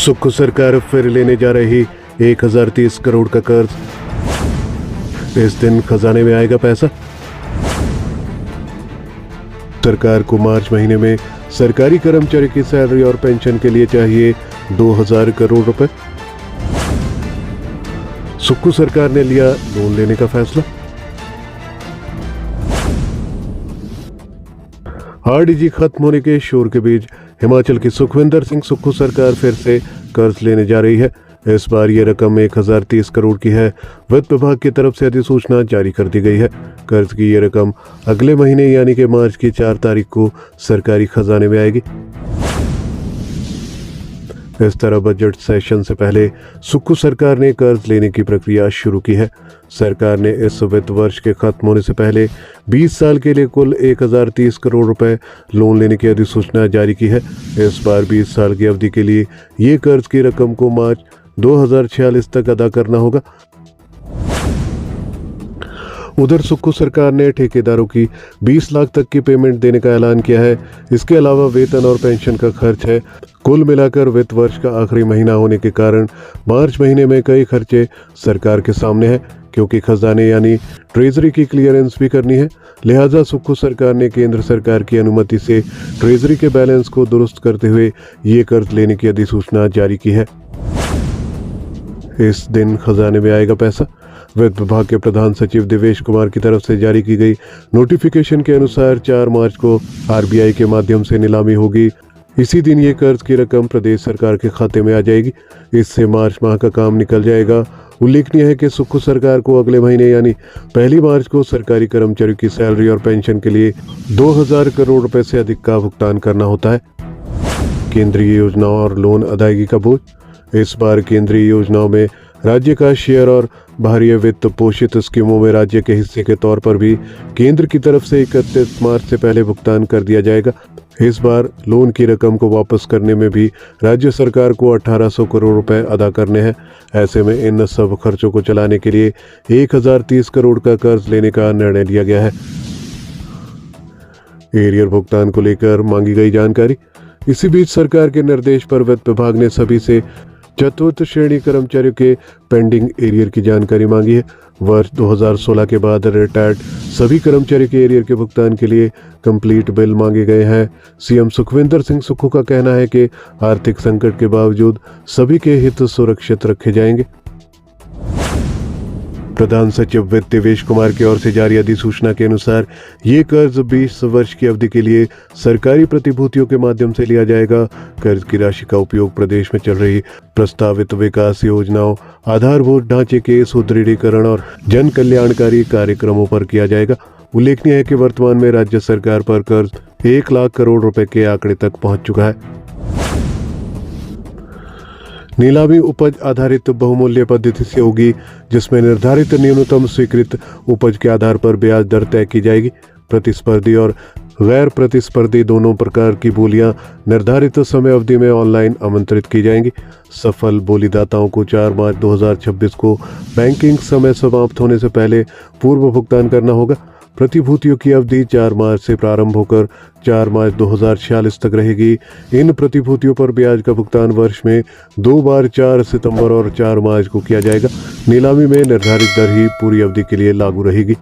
सुक्खू सरकार फिर लेने जा रही 1030 करोड़ का कर्ज। इस दिन खजाने में आएगा पैसा। सरकार को मार्च महीने में सरकारी कर्मचारी की सैलरी और पेंशन के लिए चाहिए 2000 करोड़ रुपए। सुक्खू सरकार ने लिया लोन लेने का फैसला। आरडीजी खत्म होने के शोर के बीच हिमाचल की सुखविंदर सिंह सुक्खू सरकार फिर से कर्ज लेने जा रही है। इस बार ये रकम 1030 करोड़ की है। वित्त विभाग की तरफ से अधिसूचना जारी कर दी गई है। कर्ज की ये रकम अगले महीने यानी कि मार्च की 4 तारीख को सरकारी खजाने में आएगी। इस तरह बजट सेशन से पहले सुक्खू सरकार ने कर्ज लेने की प्रक्रिया शुरू की है। सरकार ने इस वित्त वर्ष के खत्म होने से पहले 20 साल के लिए कुल 1030 करोड़ रुपए लोन लेने की अधिसूचना जारी की है। इस बार 20 साल की अवधि के लिए ये कर्ज की रकम को मार्च 2046 तक अदा करना होगा। उधर सुक्खू सरकार ने ठेकेदारों की 20 लाख तक की पेमेंट देने का ऐलान किया है। इसके अलावा वेतन और पेंशन का खर्च है। कुल मिलाकर वित्त वर्ष का आखिरी महीना होने के कारण मार्च महीने में कई खर्चे सरकार के सामने हैं, क्योंकि खजाने यानी ट्रेजरी की क्लियरेंस भी करनी है। लिहाजा सुक्खू सरकार ने केंद्र सरकार की अनुमति से ट्रेजरी के बैलेंस को दुरुस्त करते हुए ये कर्ज लेने की अधिसूचना जारी की है। इस दिन खजाने में आएगा पैसा। वित्त विभाग के प्रधान सचिव देवेश कुमार की तरफ से जारी की गई नोटिफिकेशन के अनुसार 4 मार्च को आरबीआई के माध्यम से नीलामी होगी। इसी दिन ये कर्ज की रकम प्रदेश सरकार के खाते में आ जाएगी। इससे मार्च माह का काम निकल जाएगा। उल्लेखनीय है कि सुक्खू सरकार को अगले महीने यानी 1 मार्च को सरकारी कर्मचारियों की सैलरी और पेंशन के लिए 2000 करोड़ रुपए से अधिक का भुगतान करना होता है। केंद्रीय योजनाओं और लोन अदायगी का बोझ। इस बार केंद्रीय योजनाओं में राज्य का शेयर और बाहरी वित्त पोषित स्कीमों में राज्य के हिस्से के तौर पर भी केंद्र की तरफ से 31 मार्च से पहले भुगतान कर दिया जाएगा। इस बार लोन की रकम को वापस करने में भी राज्य सरकार को 1800 करोड़ रुपए अदा करने हैं। ऐसे में इन सब खर्चों को चलाने के लिए 1030 करोड़ का कर्ज लेने का निर्णय लिया गया है। एरियर भुगतान को लेकर मांगी गई जानकारी। इसी बीच सरकार के निर्देश पर वित्त विभाग ने सभी से चतुर्थ श्रेणी कर्मचारियों के पेंडिंग एरियर की जानकारी मांगी है। वर्ष 2016 के बाद रिटायर्ड सभी कर्मचारी के एरियर के भुगतान के लिए कंप्लीट बिल मांगे गए हैं। सीएम सुखविंदर सिंह सुक्खू का कहना है कि आर्थिक संकट के बावजूद सभी के हित सुरक्षित रखे जाएंगे। प्रधान सचिव वित्त देवेश कुमार की ओर से जारी अधिसूचना के अनुसार ये कर्ज 20 वर्ष की अवधि के लिए सरकारी प्रतिभूतियों के माध्यम से लिया जाएगा। कर्ज की राशि का उपयोग प्रदेश में चल रही प्रस्तावित विकास योजनाओं, आधारभूत ढांचे के सुदृढ़ीकरण और जन कल्याणकारी कार्यक्रमों पर किया जाएगा। उल्लेखनीय है कि वर्तमान में राज्य सरकार पर कर्ज 1 लाख करोड़ रुपए के आंकड़े तक पहुंच चुका है। नीलामी उपज आधारित बहुमूल्य पद्धति से होगी, जिसमें निर्धारित न्यूनतम स्वीकृत उपज के आधार पर ब्याज दर तय की जाएगी। प्रतिस्पर्धी और गैर प्रतिस्पर्धी दोनों प्रकार की बोलियां निर्धारित समय अवधि में ऑनलाइन आमंत्रित की जाएंगी। सफल बोलीदाताओं को 4 मार्च 2026 को बैंकिंग समय समाप्त होने से पहले पूर्व भुगतान करना होगा। प्रतिभूतियों की अवधि 4 मार्च से प्रारंभ होकर 4 मार्च 2046 तक रहेगी। इन प्रतिभूतियों पर ब्याज का भुगतान वर्ष में 2 बार 4 सितंबर और 4 मार्च को किया जाएगा। नीलामी में निर्धारित दर ही पूरी अवधि के लिए लागू रहेगी।